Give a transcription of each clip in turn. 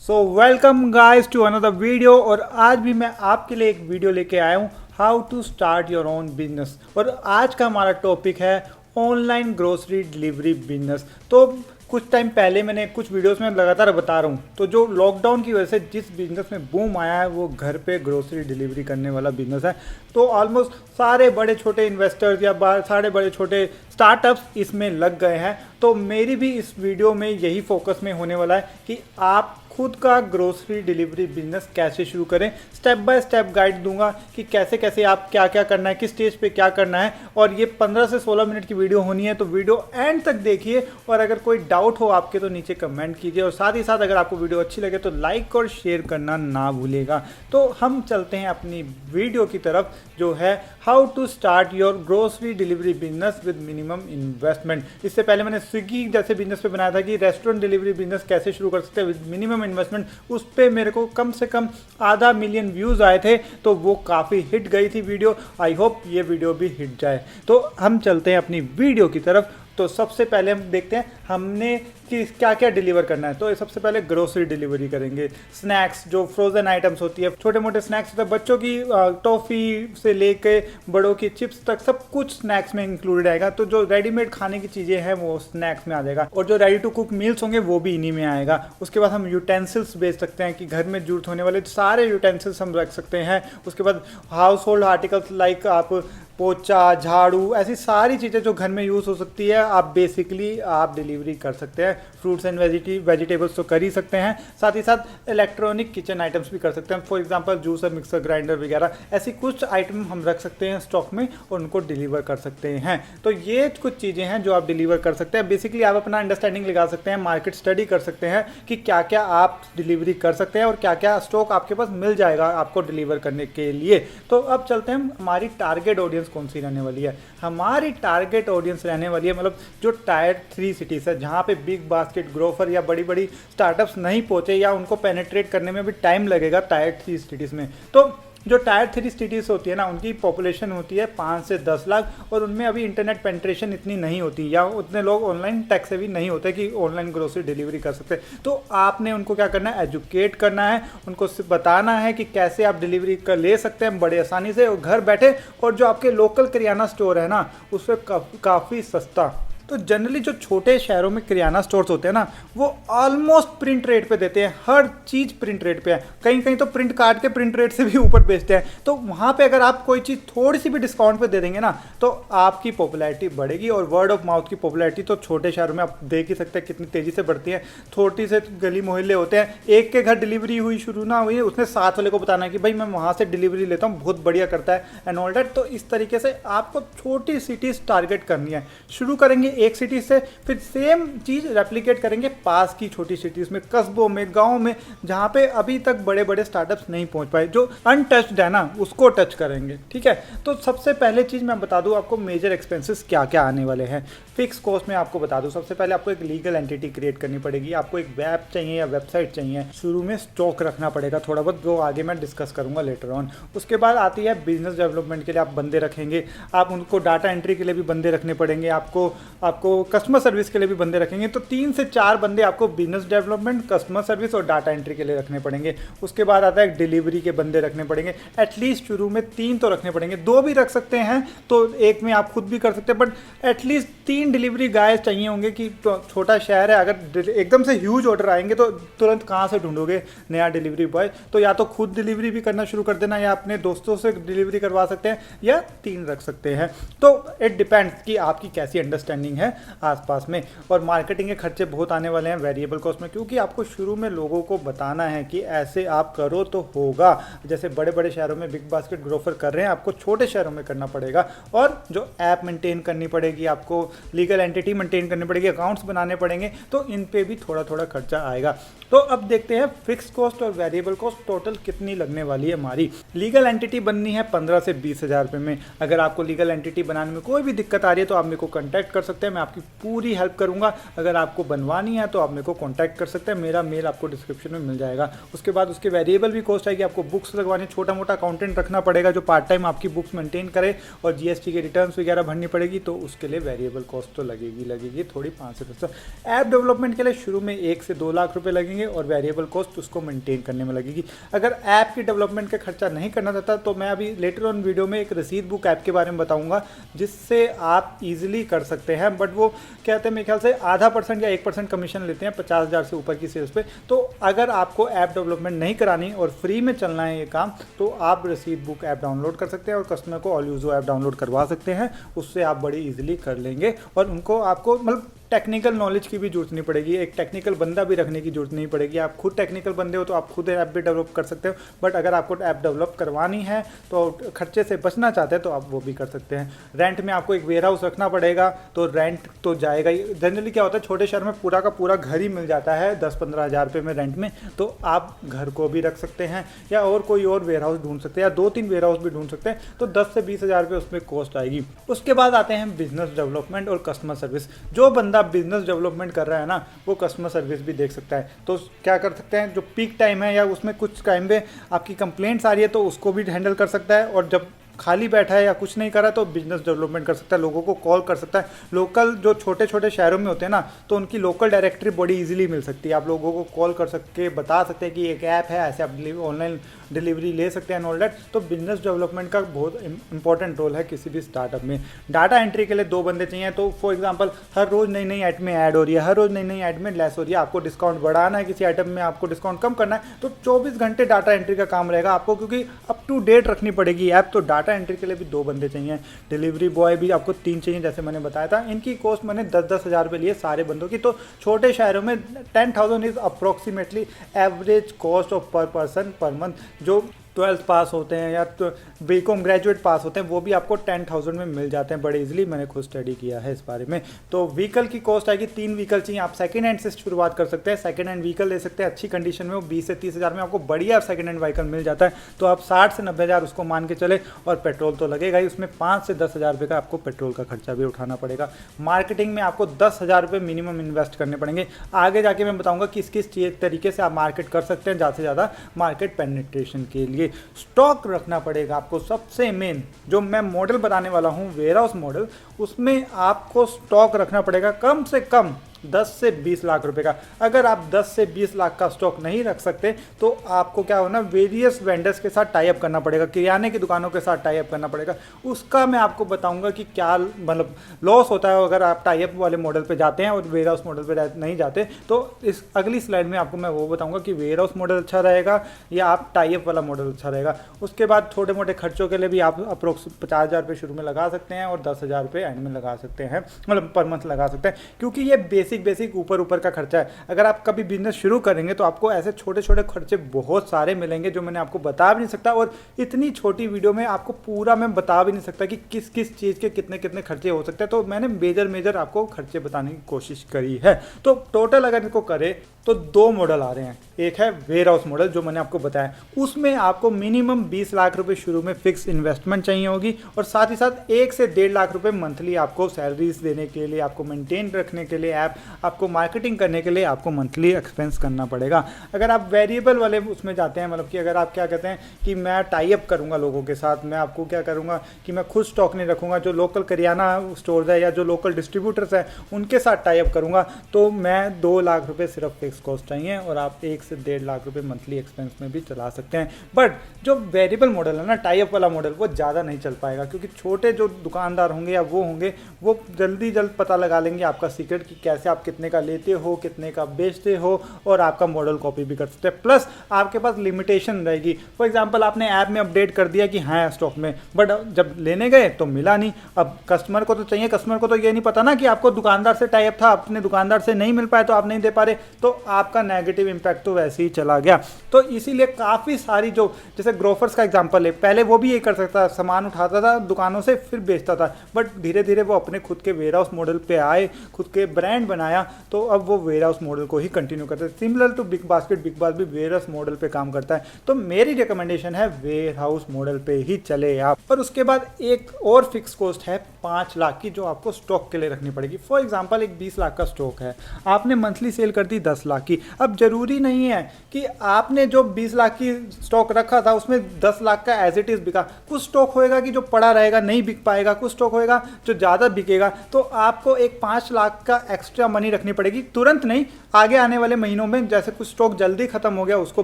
So welcome guys to another video. और आज भी मैं आपके लिए एक वीडियो लेके आया हूँ, how to start your own business. और आज का हमारा टॉपिक है ऑनलाइन ग्रोसरी डिलीवरी बिजनेस। तो कुछ टाइम पहले मैंने कुछ वीडियोस में लगातार बता रहा हूँ, तो जो लॉकडाउन की वजह से जिस बिजनेस में बूम आया है वो घर पे ग्रोसरी डिलीवरी करने वाला बिजनेस है। तो ऑलमोस्ट सारे बड़े छोटे इन्वेस्टर्स या सारे बड़े छोटे स्टार्टअप्स इसमें लग गए हैं। तो मेरी भी इस वीडियो में यही फोकस में होने वाला है कि आप खुद का ग्रोसरी डिलीवरी बिजनेस कैसे शुरू करें। स्टेप बाय स्टेप गाइड दूंगा कि कैसे कैसे आप क्या क्या करना है, किस स्टेज पे क्या करना है। और ये 15 से 16 मिनट की वीडियो होनी है, तो वीडियो एंड तक देखिए। और अगर कोई डाउट हो आपके तो नीचे कमेंट कीजिए। और साथ ही साथ अगर आपको वीडियो अच्छी लगे तो लाइक और शेयर करना ना भूलिएगा। तो हम चलते हैं अपनी वीडियो की तरफ, जो है how to start your grocery delivery business with minimum investment. इससे पहले मैंने स्विगी जैसे बिजनेस पे बनाया था कि रेस्टोरेंट डिलीवरी बिजनेस कैसे शुरू कर सकते हैं विद मिनिमम इन्वेस्टमेंट। उस पे मेरे को कम से कम 500 मिलियन व्यूज आए थे, तो वो काफ़ी हिट गई थी वीडियो। आई होप ये वीडियो भी हिट जाए। तो हम चलते हैं अपनी वीडियो की तरफ। तो सबसे पहले हम देखते हैं हमने कि क्या क्या डिलीवर करना है। तो सबसे पहले ग्रोसरी डिलीवरी करेंगे। स्नैक्स, जो फ्रोजन आइटम्स होती है, छोटे मोटे स्नैक्स होते हैं, बच्चों की टॉफ़ी से लेके बड़ों की चिप्स तक सब कुछ स्नैक्स में इंक्लूडेड आएगा। तो जो रेडीमेड खाने की चीज़ें हैं वो स्नैक्स में आ जाएगा, और जो रेडी टू कुक मील्स होंगे वो भी इन्हीं में आएगा। उसके बाद हम यूटेंसिल्स बेच सकते हैं कि घर में जरूरत होने वाले सारे यूटेंसिल्स हम रख सकते हैं। उसके बाद हाउस होल्ड आर्टिकल्स लाइक आप पोचा, झाड़ू, ऐसी सारी चीज़ें जो घर में यूज़ हो सकती है आप बेसिकली आप डिलीवरी कर सकते हैं। फ्रूट्स एंड वेजिटेबल्स तो कर ही सकते हैं, साथ ही साथ इलेक्ट्रॉनिक किचन आइटम्स भी कर सकते हैं। For example juicer, mixer, grinder वगैरह ऐसी कुछ आइटम हम रख सकते हैं स्टॉक में और उनको डिलीवर कर सकते हैं। तो ये कुछ चीज़ें हैं जो आप डिलीवर कर सकते हैं। बेसिकली आप अपना अंडरस्टैंडिंग लगा सकते हैं, मार्केट स्टडी कर सकते हैं कि क्या क्या आप डिलीवरी कर सकते हैं और क्या क्या स्टॉक आपके पास मिल जाएगा आपको डिलीवर करने के लिए। तो अब चलते हैं हमारी टारगेट ऑडियंस कौन सी रहने वाली है। हमारी टारगेट ऑडियंस रहने वाली है मतलब जो टायर 3 सिटीज़ है, जहाँ पे बिग बास्केट ग्रोफर या बड़ी बड़ी स्टार्टअप्स नहीं पहुंचे या उनको पेनिट्रेट करने में भी टाइम लगेगा टायर 3 सिटीज़ में। तो जो टायर 3 सिटीज़ होती है ना, उनकी पॉपुलेशन होती है 5 से 10 लाख, और उनमें अभी इंटरनेट पेनिट्रेशन इतनी नहीं होती या उतने लोग ऑनलाइन टेक से भी नहीं होते कि ऑनलाइन ग्रोसरी डिलीवरी कर सकते। तो आपने उनको क्या करना है, एजुकेट करना है, उनको बताना है कि कैसे आप डिलीवरी कर ले सकते हैं बड़े आसानी से और घर बैठे। और जो आपके लोकल किराना स्टोर है ना, उस पर काफ़ी सस्ता। तो जनरली जो छोटे शहरों में किराना स्टोर्स होते हैं ना, वो ऑलमोस्ट प्रिंट रेट पे देते हैं, हर चीज़ प्रिंट रेट पे है। कहीं कहीं तो प्रिंट काट के प्रिंट रेट से भी ऊपर बेचते हैं। तो वहाँ पे अगर आप कोई चीज़ थोड़ी सी भी डिस्काउंट पे दे देंगे ना, तो आपकी पॉपुलैरिटी बढ़ेगी। और वर्ड ऑफ माउथ की पॉपुलैरिटी तो छोटे शहरों में आप देख ही सकते हैं कितनी तेज़ी से बढ़ती है। छोटी से गली मोहल्ले होते हैं, एक के घर डिलीवरी हुई शुरू ना हुई, उसने साथ वाले को बताना है कि भाई मैं वहाँ से डिलीवरी लेता हूँ, बहुत बढ़िया करता है एंड ऑल दैट। तो इस तरीके से आपको छोटी सिटीज़ टारगेट करनी है। शुरू करेंगे एक सिटी से, फिर सेम चीज़ रेप्लिकेट करेंगे पास की छोटी सिटीज़ में, कस्बों में, गाँव में, जहाँ पे अभी तक बड़े बड़े स्टार्टअप्स नहीं पहुँच पाए। जो अनटच्ड है ना, उसको टच करेंगे। ठीक है, तो सबसे पहले चीज़ मैं बता दूँ आपको मेजर एक्सपेंसेस क्या क्या आने वाले हैं। फिक्स कॉस्ट में आपको बता दूँ, सबसे पहले आपको एक लीगल एंटिटी क्रिएट करनी पड़ेगी, आपको एक वेब चाहिए या वेबसाइट चाहिए, शुरू में स्टॉक रखना पड़ेगा थोड़ा बहुत, जो आगे मैं डिस्कस करूँगा लेटर ऑन। उसके बाद आती है बिजनेस डेवलपमेंट के लिए आप बंदे रखेंगे, आप उनको डाटा एंट्री के लिए भी बंदे रखने पड़ेंगे, आपको कस्टमर सर्विस के लिए भी बंदे रखेंगे। तो 3 से 4 बंदे आपको बिजनेस डेवलपमेंट, कस्टमर सर्विस और डाटा एंट्री के लिए रखने पड़ेंगे। उसके बाद आता है डिलीवरी के बंदे रखने पड़ेंगे, एटलीस्ट शुरू में 3 तो रखने पड़ेंगे, 2 भी रख सकते हैं तो एक में आप खुद भी कर सकते हैं, बट एटलीस्ट 3 डिलीवरी गाइस चाहिए होंगे कि छोटा शहर है, अगर एकदम से ह्यूज ऑर्डर आएंगे तो तुरंत कहाँ से ढूंढोगे नया डिलीवरी बॉय। तो या तो खुद डिलीवरी भी करना शुरू कर देना या अपने दोस्तों से डिलीवरी करवा सकते हैं, या 3 रख सकते हैं। तो इट डिपेंड्स कि आपकी कैसी अंडरस्टैंडिंग है आसपास में। और मार्केटिंग के खर्चे बहुत आने वाले हैं वेरिएबल कॉस्ट में, क्योंकि आपको शुरू में लोगों को बताना है कि ऐसे आप करो तो होगा। जैसे बड़े बड़े शहरों में बिग बास्केट ग्रोफर कर रहे हैं, आपको छोटे शहरों में करना पड़ेगा। और जो ऐप मेंटेन करनी पड़ेगी, आपको लीगल एंटिटी मेंटेन करनी पड़ेगी, अकाउंट्स बनाने पड़ेंगे, तो इन पे भी थोड़ा थोड़ा खर्चा आएगा। तो अब देखते हैं फिक्स कॉस्ट और वेरिएबल कॉस्ट टोटल कितनी लगने वाली है हमारी। लीगल एंटिटी बननी है 15 से 20 हज़ार रुपये में। अगर आपको लीगल एंटिटी बनाने में कोई भी दिक्कत आ रही है तो आप मेरे को कॉन्टैक्ट कर सकते हैं। सकते हैं, मैं आपकी पूरी हेल्प करूँगा। अगर आपको बनवानी है तो आप मेरे को कॉन्टैक्ट कर सकते हैं, मेरा मेल आपको डिस्क्रिप्शन में मिल जाएगा। उसके बाद उसके वेरिएबल भी कॉस्ट आएगी, आपको बुक्स लगवानी, छोटा मोटा अकाउंटेंट रखना पड़ेगा जो पार्ट टाइम आपकी बुक्स मेंटेन करे, और जीएसटी के रिटर्न्स वगैरह भरनी पड़ेगी, तो उसके लिए वेरिएबल कॉस्ट तो लगेगी थोड़ी 5 से 10। ऐप डेवलपमेंट के लिए शुरू में 1 से 2 लाख रुपए लगेंगे और वेरिएबल कॉस्ट उसको मेंटेन करने में लगेगी। अगर ऐप की डेवलपमेंट का खर्चा नहीं करना चाहता तो मैं अभी लेटर ऑन वीडियो में एक रसीद बुक ऐप के बारे में बताऊंगा जिससे आप इजीली कर सकते हैं। बट वो कहते हैं मेरे ख्याल से आधा % या 1% कमीशन लेते हैं 50,000 से ऊपर की सेल्स पे। तो अगर आपको ऐप डेवलपमेंट नहीं करानी और फ्री में चलना है ये काम, तो आप रसीद बुक ऐप डाउनलोड कर सकते हैं और कस्टमर को ऑल यूजो ऐप डाउनलोड करवा सकते हैं। उससे आप बड़ी इजीली कर लेंगे और उनको आपको मतलब टेक्निकल नॉलेज की भी जरूरत नहीं पड़ेगी, एक टेक्निकल बंदा भी रखने की जरूरत नहीं पड़ेगी। आप खुद टेक्निकल बंदे हो तो आप खुद ऐप भी डेवलप कर सकते हो, बट अगर आपको ऐप डेवलप करवानी है तो खर्चे से बचना चाहते हैं तो आप वो भी कर सकते हैं। रेंट में आपको एक वेयर हाउस रखना पड़ेगा, तो रेंट तो जाएगा ही। जनरली क्या होता है, छोटे शहर में पूरा का पूरा घर ही मिल जाता है 10-15 हज़ार रुपये में रेंट में, तो आप घर को भी रख सकते हैं या और कोई और वेयर हाउस ढूंढ सकते हैं, या 2-3 वेयर हाउस भी ढूंढ सकते हैं, तो 10 से 20 हज़ार रुपये उसमें कॉस्ट आएगी। उसके बाद आते हैं बिजनेस डेवलपमेंट और कस्टमर सर्विस। जो बंदा बिजनेस डेवलपमेंट कर रहा है ना, वो कस्टमर सर्विस भी देख सकता है। तो क्या कर सकते हैं, जो पीक टाइम है या उसमें कुछ टाइम पे आपकी कंप्लेंट्स आ रही है तो उसको भी हैंडल कर सकता है, और जब खाली बैठा है या कुछ नहीं कर रहा तो बिजनेस डेवलपमेंट कर सकता है, लोगों को कॉल कर सकता है। लोकल जो छोटे छोटे शहरों में होते हैं ना, तो उनकी लोकल डायरेक्टरी बड़ी इजीली मिल सकती है। आप लोगों को कॉल कर सकते बता सकते हैं कि एक ऐप है, ऐसे आप ऑनलाइन डिलीवरी ले सकते हैं ऑल दैट। तो बिजनेस डेवलपमेंट का बहुत इंपॉर्टेंट रोल है किसी भी स्टार्टअप में। डाटा एंट्री के लिए 2 बंदे चाहिए, तो फॉर एग्जांपल हर रोज़ नई नई ऐड में ऐड हो रही है, हर रोज़ नई नई ऐड में लेस हो रही है, आपको डिस्काउंट बढ़ाना है, किसी आइटम में आपको डिस्काउंट कम करना है, तो 24 घंटे डाटा एंट्री का काम रहेगा आपको, क्योंकि अप टू डेट रखनी पड़ेगी ऐप। तो डाटा एंट्री के लिए भी 2 बंदे चाहिए। डिलीवरी बॉय भी आपको 3 चाहिए, जैसे मैंने बताया था। इनकी कॉस्ट मैंने 10-10 हज़ार रुपये लिए सारे बंदों की। तो छोटे शहरों में 10,000 is approximately average cost of पर पर्सन पर मंथ। जो 12th पास होते हैं या तो बीकॉम ग्रेजुएट पास होते हैं वो भी आपको 10,000 में मिल जाते हैं बड़े इजीली। मैंने खुद स्टडी किया है इस बारे में। तो व्हीकल की कॉस्ट आएगी, 3 व्हीकल चाहिए। आप सेकंड हैंड से शुरुआत कर सकते हैं, सेकंड हैंड व्हीकल ले सकते हैं अच्छी कंडीशन में, वो 20 से 30 हज़ार में आपको बढ़िया सेकंड हैंड व्हीकल मिल जाता है। तो आप 60 से 90 हज़ार उसको मान के चले, और पेट्रोल तो लगेगा ही, उसमें 5 से 10 हज़ार रुपये का आपको पेट्रोल का खर्चा भी उठाना पड़ेगा। मार्केटिंग में आपको 10 हज़ार रुपये मिनिमम इन्वेस्ट करने पड़ेंगे। आगे जाके मैं बताऊँगा किस किस तरीके से आप मार्केट कर सकते हैं ज़्यादा से ज़्यादा मार्केट पेनिट्रेशन के लिए। स्टॉक रखना पड़ेगा आपको। सबसे मेन जो मैं मॉडल बताने वाला हूं, वेयर हाउस मॉडल, उसमें आपको स्टॉक रखना पड़ेगा कम से कम 10 से 20 लाख रुपए का। अगर आप 10 से 20 लाख का स्टॉक नहीं रख सकते तो आपको क्या होना, वेरियस वेंडर्स के साथ टाई अप करना पड़ेगा, किराने की दुकानों के साथ टाई अप करना पड़ेगा। उसका मैं आपको बताऊंगा कि क्या मतलब लॉस होता है अगर आप टाई अप वाले मॉडल पे जाते हैं और वेयर हाउस मॉडल पे नहीं जाते। तो इस अगली स्लाइड में आपको मैं वो बताऊंगा कि वेयर हाउस मॉडल अच्छा रहेगा या आप टाई अप वाला मॉडल अच्छा रहेगा। उसके बाद छोटे मोटे खर्चों के लिए भी आप अप्रोक्स 50 हज़ार रुपये शुरू में लगा सकते हैं और 10 हज़ार रुपये एंड में लगा सकते हैं, मतलब पर मंथ लगा सकते हैं, क्योंकि ये बेसिक ऊपर का खर्चा है। अगर आप कभी बिजनेस शुरू करेंगे तो आपको ऐसे छोटे छोटे खर्चे बहुत सारे मिलेंगे जो मैंने आपको बता भी नहीं सकता, और इतनी छोटी वीडियो में आपको पूरा मैं बता भी नहीं सकता कि किस किस चीज़ के कितने कितने खर्चे हो सकते हैं। तो मैंने मेजर आपको खर्चे बताने की कोशिश करी है। तो टोटल अगर इनको करें तो 2 मॉडल आ रहे हैं। एक है वेयर हाउस मॉडल जो मैंने आपको बताया, उसमें आपको मिनिमम 20 लाख रुपए शुरू में फिक्स इन्वेस्टमेंट चाहिए होगी, और साथ ही साथ 1 से 1.5 लाख रुपए मंथली आपको सैलरीज देने के लिए, आपको मेंटेन रखने के लिए ऐप, आपको मार्केटिंग करने के लिए आपको मंथली एक्सपेंस करना पड़ेगा। अगर आप वेरिएबल वाले उसमें जाते हैं, मतलब कि अगर आप क्या कहते हैं कि मैं टाई अप करूंगा लोगों के साथ, मैं आपको क्या करूंगा कि मैं खुद स्टॉक नहीं रखूंगा, जो लोकल करियाना स्टोर्स है या जो लोकल डिस्ट्रीब्यूटर्स है उनके साथ टाई अप करूंगा, तो मैं 2 लाख रुपए सिर्फ फिक्स कॉस्ट चाहिए और आप 1 से 1.5 लाख रुपए मंथली एक्सपेंस में भी चला सकते हैं। बट जो वेरिएबल मॉडल है ना, टाई अप वाला मॉडल, वो ज़्यादा नहीं चल पाएगा, क्योंकि छोटे जो दुकानदार होंगे या वो होंगे वो जल्द पता लगा लेंगे आपका सीक्रेट कि कैसे आप कितने का लेते हो, कितने का बेचते हो, और आपका मॉडल कॉपी भी कर सकते हैं। प्लस आपके पास लिमिटेशन रहेगी। फॉर एग्जांपल आपने ऐप में अपडेट कर दिया कि हाँ स्टॉक में, बट जब लेने गए तो मिला नहीं। अब कस्टमर को तो चाहिए, कस्टमर को तो ये नहीं पता ना कि आपको दुकानदार से टाई अप था, अपने दुकानदार से नहीं मिल पाए तो आप नहीं दे पा रहे, तो आपका नेगेटिव इंपैक्ट तो वैसे ही चला गया। तो इसीलिए काफ़ी सारी जो, जैसे ग्रोफर्स का एग्जांपल है, पहले वो भी ये कर सकता था, सामान उठाता था दुकानों से फिर बेचता था, बट धीरे धीरे वो अपने खुद के वेयर हाउस मॉडल पे आए, खुद के ब्रांड बनाया तो अब वो वेयर हाउस मॉडल को ही कंटिन्यू करता है। Similar to Big Basket, Big बास भी वेयर हाउस मॉडल पे काम करता है। तो मेरी रिकमेंडेशन है वेयर हाउस मॉडल पे ही चले आप। और उसके बाद एक और फिक्स कॉस्ट है 5 लाख की, जो आपको स्टॉक के लिए रखनी पड़ेगी। फॉर एग्जाम्पल एक 20 लाख का स्टॉक है, आपने मंथली सेल कर दी 10 लाख की। अब जरूरी नहीं है कि आपने जो 20 लाख की स्टॉक रखा था उसमें 10 लाख का एज इट इज बिका। कुछ स्टॉक होएगा कि जो पड़ा रहेगा, नहीं बिक पाएगा, कुछ स्टॉक होएगा जो ज़्यादा बिकेगा। तो आपको एक 5 लाख का एक्स्ट्रा मनी रखनी पड़ेगी, तुरंत नहीं, आगे आने वाले महीनों में जैसे कुछ स्टॉक जल्दी खत्म हो गया उसको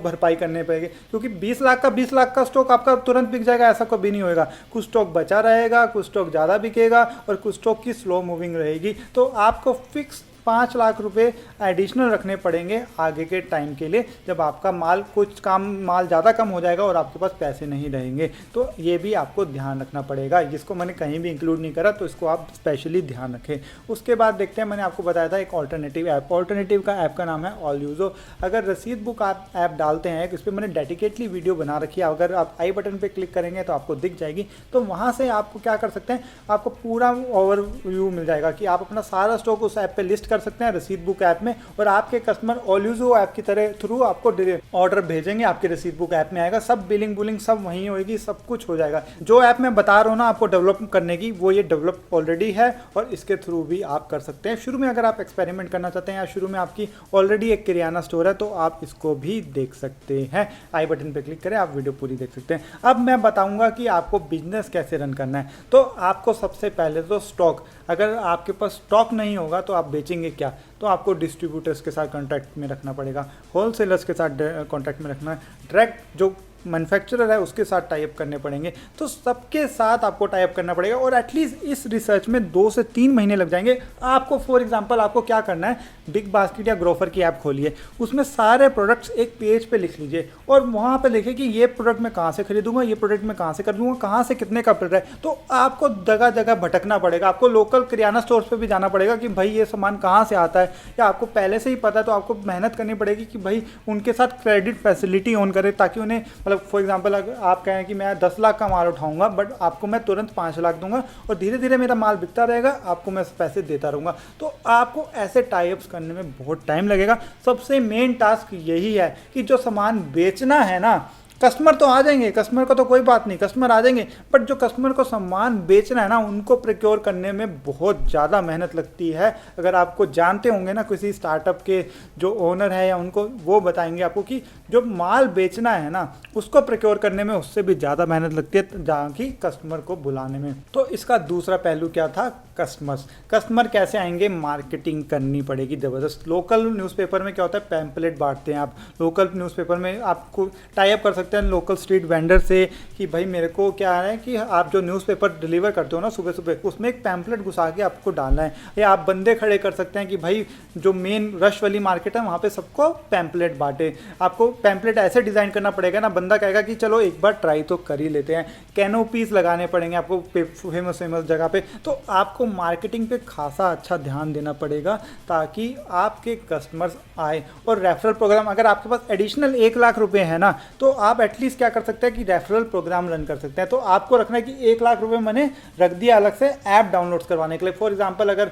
भरपाई करने पड़ेगी। क्योंकि 20 लाख का स्टॉक आपका तुरंत बिक जाएगा ऐसा कभी नहीं होएगा। कुछ स्टॉक बचा रहेगा, कुछ स्टॉक ज़्यादा बिकेगा और कुछ स्टॉक की स्लो मूविंग रहेगी। तो आपको फिक्स 5 लाख रुपए एडिशनल रखने पड़ेंगे आगे के टाइम के लिए, जब आपका माल माल ज़्यादा कम हो जाएगा और आपके पास पैसे नहीं रहेंगे। तो ये भी आपको ध्यान रखना पड़ेगा, जिसको मैंने कहीं भी इंक्लूड नहीं करा, तो इसको आप स्पेशली ध्यान रखें। उसके बाद देखते हैं, मैंने आपको बताया था एक ऑल्टरनेटिव ऐप का नाम है ऑलयूजो। अगर रसीद बुक आप ऐप डालते हैं, इस पर मैंने डेडिकेटली वीडियो बना रखी है, अगर आप आई बटन पर क्लिक करेंगे तो आपको दिख जाएगी। तो वहाँ से आपको क्या कर सकते हैं, आपको पूरा ओवरव्यू मिल जाएगा कि आप अपना सारा स्टॉक उस ऐप पर लिस्ट कर सकते हैं रसीद बुक ऐप में, और आपके कस्टमर ऑलयूजो ऐप की तरह थ्रू आपको ऑर्डर भेजेंगे, आपके रसीद बुक ऐप में आएगा, सब बिलिंग बुलिंग सब वहीं होगी, सब कुछ हो जाएगा। जो ऐप मैं बता रहा हूँ ना आपको डेवलप करने की, वो ये डेवलप ऑलरेडी है और इसके थ्रू भी आप कर सकते हैं। शुरू में अगर आप एक्सपेरिमेंट करना चाहते हैं या शुरू में आपकी ऑलरेडी एक किराना स्टोर है, तो आप इसको भी देख सकते हैं। आई बटन पे क्लिक करें, आप वीडियो पूरी देख सकते हैं। अब मैं बताऊंगा कि आपको बिजनेस कैसे रन करना है। तो आपको सबसे पहले तो स्टॉक, अगर आपके पास स्टॉक नहीं होगा तो आप बेचेंगे क्या, तो आपको डिस्ट्रीब्यूटर्स के साथ कॉन्टैक्ट में रखना पड़ेगा, होलसेलर्स के साथ कॉन्टैक्ट में रखना है, डायरेक्ट जो मैन्युफैक्चरर है उसके साथ टाइप करने पड़ेंगे। तो सबके साथ आपको टाइप करना पड़ेगा और एटलीस्ट इस रिसर्च में 2 से 3 महीने लग जाएंगे आपको। फॉर एग्जांपल आपको क्या करना है, बिग बास्केट या ग्रोफर की ऐप खोलिए, उसमें सारे प्रोडक्ट्स एक पेज पे लिख लीजिए और वहाँ पे लिखिए कि ये प्रोडक्ट मैं कहाँ से खरीदूंगा, ये प्रोडक्ट मैं कहाँ से कर दूंगा, कहाँ से कितने का पड़ रहा है। तो आपको जगह जगह भटकना पड़ेगा, आपको लोकल किराना स्टोर्स पर भी जाना पड़ेगा कि भाई ये सामान कहाँ से आता है, या आपको पहले से ही पता है तो आपको मेहनत करनी पड़ेगी कि भाई उनके साथ क्रेडिट फैसिलिटी ऑन करें, ताकि उन्हें फॉर एग्जांपल अगर आप कहें कि मैं 10 लाख का माल उठाऊंगा बट आपको मैं तुरंत 5 लाख दूंगा और धीरे धीरे मेरा माल बिकता रहेगा, आपको मैं पैसे देता रहूंगा। तो आपको ऐसे टाइप्स करने में बहुत टाइम लगेगा। सबसे मेन टास्क यही है कि जो सामान बेचना है ना, कस्टमर तो आ जाएंगे, कस्टमर का तो कोई बात नहीं, कस्टमर आ जाएंगे, बट जो कस्टमर को सामान बेचना है ना, उनको प्रोक्योर करने में बहुत ज़्यादा मेहनत लगती है। अगर आपको जानते होंगे ना किसी स्टार्टअप के जो ओनर है या उनको, वो बताएंगे आपको कि जो माल बेचना है ना उसको प्रोक्योर करने में उससे भी ज़्यादा मेहनत लगती है जहाँ की कस्टमर को बुलाने में। तो इसका दूसरा पहलू क्या था, कस्टमर कैसे आएंगे, मार्केटिंग करनी पड़ेगी ज़बरदस्त। लोकल न्यूज़पेपर में क्या होता है, पैम्पलेट बांटते हैं आप, लोकल न्यूज़पेपर में आपको टाई अप कर सकते हैं लोकल स्ट्रीट वेंडर से कि भाई मेरे को क्या है कि आप जो न्यूज़पेपर डिलीवर करते हो ना सुबह सुबह, उसमें एक पैम्पलेट घुसा के आपको डालना है, या आप बंदे खड़े कर सकते हैं कि भाई जो मेन रश वाली मार्केट है वहाँ पे सबको पैम्पलेट बांटे। आपको पैम्पलेट ऐसे डिज़ाइन करना पड़ेगा ना, बंदा कहेगा कि चलो एक बार ट्राई तो कर ही लेते हैं। कैनोपीज लगाने पड़ेंगे आपको फेमस जगह पे। तो आपको मार्केटिंग पे खासा अच्छा ध्यान देना पड़ेगा ताकि आपके कस्टमर्स आए। और रेफरल प्रोग्राम, अगर आपके पास एडिशनल 1 लाख रुपए है ना, तो आप एटलीस्ट क्या कर सकते हैं कि रेफरल प्रोग्राम रन कर सकते हैं। तो आपको रखना है कि 1 लाख रुपए मैंने रख दिया अलग से ऐप डाउनलोड करवाने के लिए। फॉर एग्जांपल अगर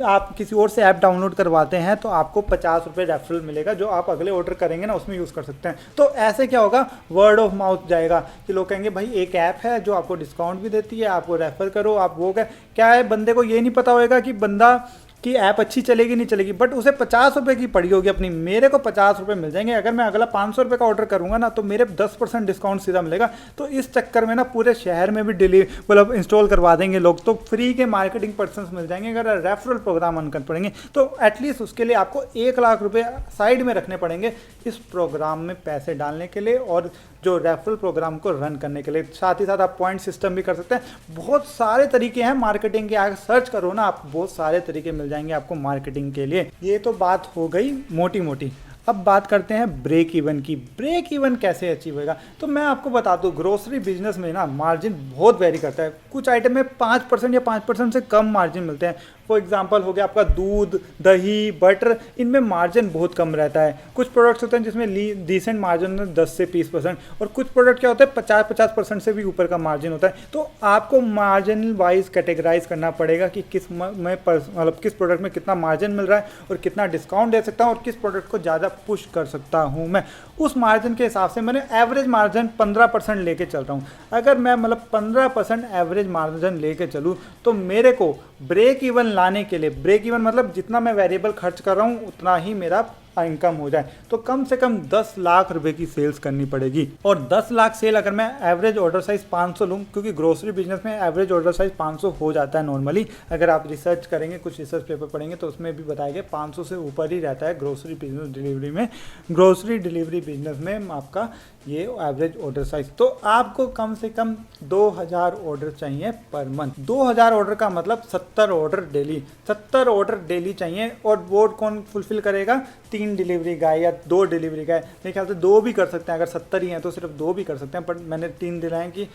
आप किसी और से ऐप डाउनलोड करवाते हैं तो आपको 50 रुपये रेफरल मिलेगा, जो आप अगले ऑर्डर करेंगे ना उसमें यूज़ कर सकते हैं। तो ऐसे क्या होगा, वर्ड ऑफ माउथ जाएगा कि लोग कहेंगे भाई एक ऐप है जो आपको डिस्काउंट भी देती है, आपको रेफर करो, आप वो क्या है। बंदे को ये नहीं पता होएगा कि बंदा कि ऐप अच्छी चलेगी नहीं चलेगी, बट उसे 50 रुपये की पड़ी होगी अपनी, मेरे को 50 रुपये मिल जाएंगे। अगर मैं अगला 500 रुपये का ऑर्डर करूंगा ना तो मेरे 10% डिस्काउंट सीधा मिलेगा। तो इस चक्कर में ना पूरे शहर में भी मतलब इंस्टॉल करवा देंगे लोग, तो फ्री के मार्केटिंग पर्सन मिल जाएंगे अगर रेफरल प्रोग्राम ऑन कर पड़ेंगे। तो एटलीस्ट उसके लिए आपको 1 लाख रुपये साइड में रखने पड़ेंगे इस प्रोग्राम में पैसे डालने के लिए और जो रेफरल प्रोग्राम को रन करने के लिए। साथ ही साथ आप पॉइंट सिस्टम भी कर सकते हैं। बहुत सारे तरीके हैं मार्केटिंग के, आगे सर्च करो ना आप, बहुत सारे तरीके मिल जाएंगे आपको मार्केटिंग के लिए। ये तो बात हो गई मोटी मोटी। अब बात करते हैं ब्रेक इवन की। ब्रेक इवन कैसे अचीव होगा, तो मैं आपको बता दूं ग्रोसरी बिजनेस में ना मार्जिन बहुत वेरी करता है। कुछ आइटम में 5% या 5% से कम मार्जिन मिलते हैं। फॉर एग्जांपल हो गया आपका दूध, दही, बटर, इनमें मार्जिन बहुत कम रहता है। कुछ प्रोडक्ट्स होते हैं जिसमें डिसेंट मार्जिन 10 से 20%, और कुछ प्रोडक्ट क्या होता है 50% से भी ऊपर का मार्जिन होता है। तो आपको मार्जिन वाइज कैटेगराइज करना पड़ेगा कि किस में मतलब किस प्रोडक्ट में कितना मार्जिन मिल रहा है और कितना डिस्काउंट दे सकता हूँ और किस प्रोडक्ट को ज़्यादा पुश कर सकता हूँ मैं। उस मार्जिन के हिसाब से मैंने एवरेज मार्जिन 15% लेके चल रहा हूँ। अगर मैं मतलब 15% एवरेज मार्जिन लेके चलूँ तो मेरे को ब्रेक इवन लाने के लिए, ब्रेक इवन मतलब जितना मैं वेरिएबल खर्च कर रहा हूँ उतना ही मेरा इनकम हो जाए, तो कम से कम 10 लाख रुपए की सेल्स करनी पड़ेगी। और 10 लाख सेल अगर मैं एवरेज ऑर्डर साइज 500 लूँ, क्योंकि ग्रोसरी बिजनेस में एवरेज ऑर्डर साइज 500 हो जाता है नॉर्मली। अगर आप रिसर्च करेंगे, कुछ रिसर्च पेपर पढ़ेंगे तो उसमें भी बताया गया 500 से ऊपर ही रहता है ग्रोसरी बिजनेस डिलीवरी में। ग्रोसरी डिलीवरी बिजनेस में आपका ये एवरेज ऑर्डर साइज, तो आपको कम से कम 2000 ऑर्डर चाहिए पर मंथ। 2000 ऑर्डर का मतलब 70 ऑर्डर डेली, 70 ऑर्डर डेली चाहिए। और वो कौन फुलफिल करेगा? 3 डिलीवरी गाय या 2 डिलीवरी गाय। मेरे ख्याल से 2 भी कर सकते हैं, अगर 70 ही हैं तो सिर्फ 2 भी कर सकते हैं, पर मैंने 3 दिलाएं कि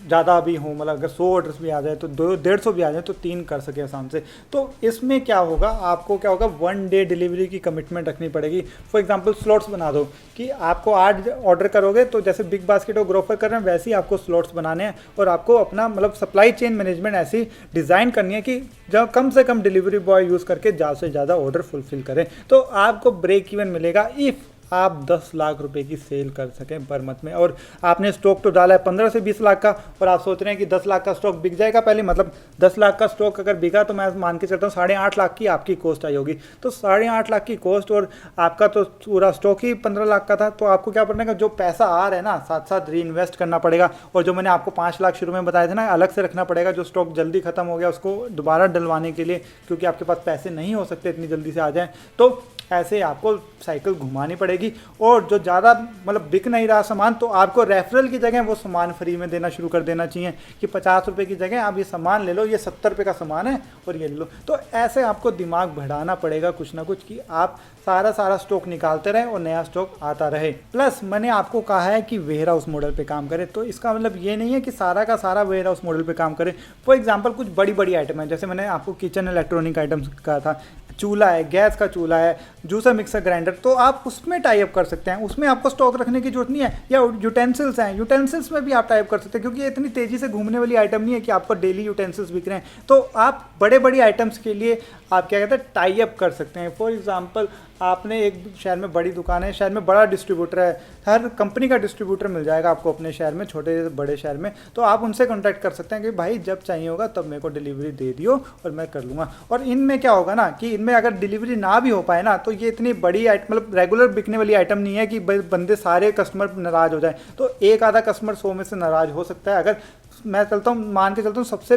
ज़्यादा भी हो, मतलब अगर 100 ऑर्डर्स भी आ जाए तो 150 भी आ जाए तो 3 कर सके आसान से। तो इसमें क्या होगा, आपको क्या होगा, 1 डे डिलीवरी की कमिटमेंट रखनी पड़ेगी। फॉर एग्जांपल स्लॉट्स बना दो कि आपको 8 ऑर्डर करोगे तो जैसे बिग बास्केट और ग्रोफर कर रहे हैं वैसे ही आपको स्लॉट्स बनाने हैं, और आपको अपना मतलब सप्लाई चेन मैनेजमेंट ऐसी डिज़ाइन करनी है कि जब कम से कम डिलीवरी बॉय यूज़ करके ज़्यादा से ज़्यादा ऑर्डर फुलफिल करें। तो आपको ब्रेक इवन मिलेगा इफ़ आप 10 लाख रुपए की सेल कर सकें पर मंथ में। और आपने स्टॉक तो डाला है 15 से 20 लाख का, और आप सोच रहे हैं कि 10 लाख का स्टॉक बिक जाएगा पहले, मतलब 10 लाख का स्टॉक अगर बिका तो मैं मान के चलता हूँ 8.5 लाख की आपकी कॉस्ट आई होगी। तो 8.5 लाख की कॉस्ट और आपका तो पूरा स्टॉक ही 15 लाख का था, तो आपको क्या पड़ेगा, जो पैसा आ रहा है ना साथ साथ री इन्वेस्ट करना पड़ेगा। और जो मैंने आपको 5 लाख शुरू में बताया था ना, अलग से रखना पड़ेगा, जो स्टॉक जल्दी खत्म हो गया उसको दोबारा डलवाने के लिए, क्योंकि आपके पास पैसे नहीं हो सकते इतनी जल्दी से आ जाएँ। तो ऐसे आपको साइकिल घुमानी पड़ेगी। और जो ज़्यादा मतलब बिक नहीं रहा सामान, तो आपको रेफरल की जगह वो सामान फ्री में देना शुरू कर देना चाहिए कि 50 रुपये की जगह आप ये सामान ले लो, ये 70 रुपये का सामान है और ये ले लो। तो ऐसे आपको दिमाग बढ़ाना पड़ेगा कुछ ना कुछ, कि आप सारा स्टॉक निकालते रहें और नया स्टॉक आता रहे। प्लस मैंने आपको कहा है कि वेयर हाउस मॉडल पे काम करें, तो इसका मतलब ये नहीं है कि सारा का सारा वेयर हाउस मॉडल पे काम करें। फॉर एग्जांपल कुछ बड़ी आइटम है, जैसे मैंने आपको किचन इलेक्ट्रॉनिक आइटम्स कहा था, चूल्हा है, गैस का चूल्हा है, जूसर मिक्सर ग्राइंडर, तो आप उसमें टाई अप कर सकते हैं, उसमें आपको स्टॉक रखने की जरूरत नहीं है। या यूटेंसिल्स हैं, यूटेंसिल्स में भी आप टाई अप कर सकते हैं, क्योंकि ये इतनी तेज़ी से घूमने वाली आइटम नहीं है कि आपको डेली यूटेंसिल्स बिक रहे हैं। तो आप बड़ी आइटम्स के लिए आप क्या कहते हैं, टाई अप कर सकते हैं। फॉर एग्जांपल आपने एक शहर में बड़ी दुकान है, शहर में बड़ा डिस्ट्रीब्यूटर है, हर कंपनी का डिस्ट्रीब्यूटर मिल जाएगा आपको अपने शहर में, छोटे से बड़े शहर में, तो आप उनसे कॉन्टैक्ट कर सकते हैं कि भाई जब चाहिए होगा तब मेरे को डिलीवरी दे दियो और मैं कर लूँगा। और इनमें क्या होगा ना कि इनमें अगर डिलीवरी ना भी हो पाए ना, तो ये इतनी बड़ी मतलब रेगुलर बिकने वाली आइटम नहीं है कि बंदे सारे कस्टमर नाराज़ हो जाए। तो एक आधा कस्टमर 100 में से नाराज़ हो सकता है, अगर मैं चलता हूँ मान के चलता हूँ सबसे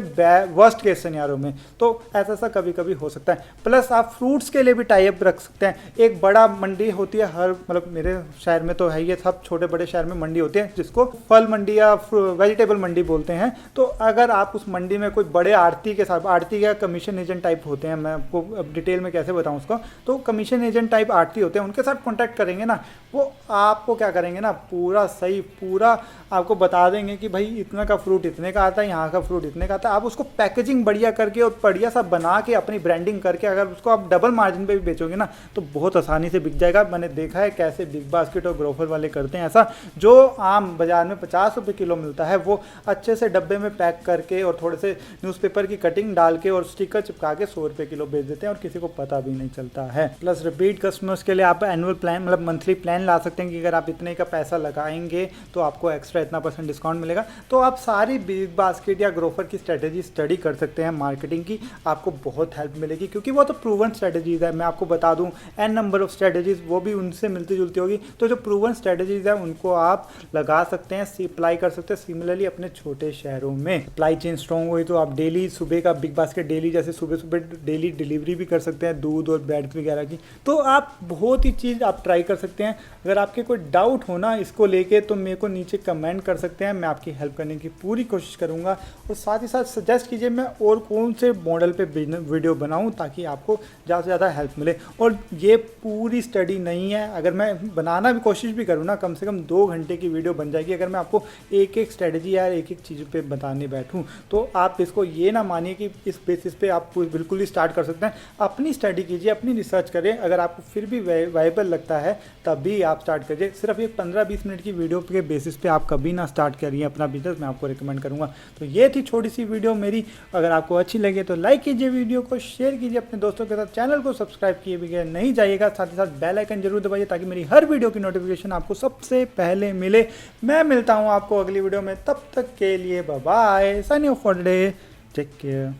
वर्स्ट केस सिनेरियो में, तो ऐसा कभी कभी हो सकता है। प्लस आप फ्रूट्स के लिए भी टाई अप रख सकते हैं। एक बड़ा मंडी होती है हर, मतलब मेरे शहर में तो है, ये सब छोटे बड़े शहर में मंडी होती है जिसको फल मंडी या वेजिटेबल मंडी बोलते हैं। तो अगर आप उस मंडी में कोई बड़े आड़ती के साथ, आड़ती या कमीशन एजेंट टाइप होते हैं, मैं आपको अब डिटेल में कैसे बताऊँ उसको, तो कमीशन एजेंट टाइप आड़ती होते हैं, उनके साथ कॉन्टैक्ट करेंगे ना, वो आपको क्या करेंगे ना, पूरा आपको बता देंगे कि भाई इतना का फ्रूट इतने का आता है, यहाँ का फ्रूट इतने का आता है। आप उसको पैकेजिंग बढ़िया करके और बढ़िया सा बना के अपनी ब्रांडिंग करके अगर उसको आप डबल मार्जिन पे भी बेचोगे ना, तो बहुत आसानी से बिक जाएगा। मैंने देखा है कैसे बिग बास्केट और ग्रोफर वाले करते हैं ऐसा। जो आम बाजार में 50 रुपये किलो मिलता है, वो अच्छे से डब्बे में पैक करके और थोड़े से न्यूज़पेपर की कटिंग डाल के और स्टिकर चिपका के 100 रुपये किलो बेच देते हैं और किसी को पता भी नहीं चलता है। प्लस रिपीट कस्टमर्स के लिए आप एनुअल प्लान मतलब मंथली प्लान ला सकते हैं कि अगर आप इतने का पैसा लगाएंगे तो आपको एक्स्ट्रा इतना % डिस्काउंट मिलेगा। तो आप सारी बिग बास्केट या ग्रोफर की स्ट्रेटेजी स्टडी कर सकते हैं मार्केटिंग की, आपको बहुत हेल्प मिलेगी, क्योंकि वो तो प्रूवन स्ट्रेटेजीज है। मैं आपको बता दूं एन नंबर ऑफ स्ट्रेटेजीज, वो भी उनसे मिलती जुलती होगी। तो जो प्रूवन स्ट्रेटेजीज है उनको आप लगा सकते हैं, अप्लाई कर सकते हैं सिमिलरली अपने छोटे शहरों में। सप्लाई चेन स्ट्रॉन्ग हुई तो आप डेली सुबह का बिग बास्केट डेली, जैसे सुबह डेली डिलीवरी भी कर सकते हैं दूध और ब्रेड वगैरह की। तो आप बहुत ही चीज़ आप ट्राई कर सकते हैं। अगर आपके कोई डाउट हो ना इसको लेके, तो मेरे को नीचे कमेंट कर सकते हैं, मैं आपकी हेल्प करने की पूरी कोशिश करूँगा, और साथ ही साथ सजेस्ट कीजिए मैं और कौन से मॉडल पे वीडियो बनाऊँ ताकि आपको ज़्यादा से ज़्यादा हेल्प मिले। और ये पूरी स्टडी नहीं है, अगर मैं बनाना भी कोशिश भी करूँ ना, कम से कम 2 घंटे की वीडियो बन जाएगी अगर मैं आपको एक एक स्ट्रेटजी या एक एक चीज़ पे बताने बैठूँ। तो आप इसको ये ना मानिए कि इस बेसिस पे आप बिल्कुल ही स्टार्ट कर सकते हैं। अपनी स्टडी कीजिए, अपनी रिसर्च करें, अगर आपको फिर भी वाइबल लगता है तभी आप स्टार्ट करिए। सिर्फ ये 15-20 मिनट की वीडियो के बेसिस पे आप कभी ना स्टार्ट करिए अपना बिजनेस, मैं आपको रिकमेंड करूँगा। तो ये थी छोटी सी वीडियो मेरी, अगर आपको अच्छी लगे तो लाइक कीजिए, वीडियो को शेयर कीजिए अपने दोस्तों के साथ, चैनल को सब्सक्राइब किए बगैर नहीं जाइएगा, साथ ही साथ बेल आइकन जरूर दबाइए ताकि मेरी हर वीडियो की नोटिफिकेशन आपको सबसे पहले मिले। मैं मिलता हूँ आपको अगली वीडियो में, तब तक के लिए bye bye, sign off for the day, take care.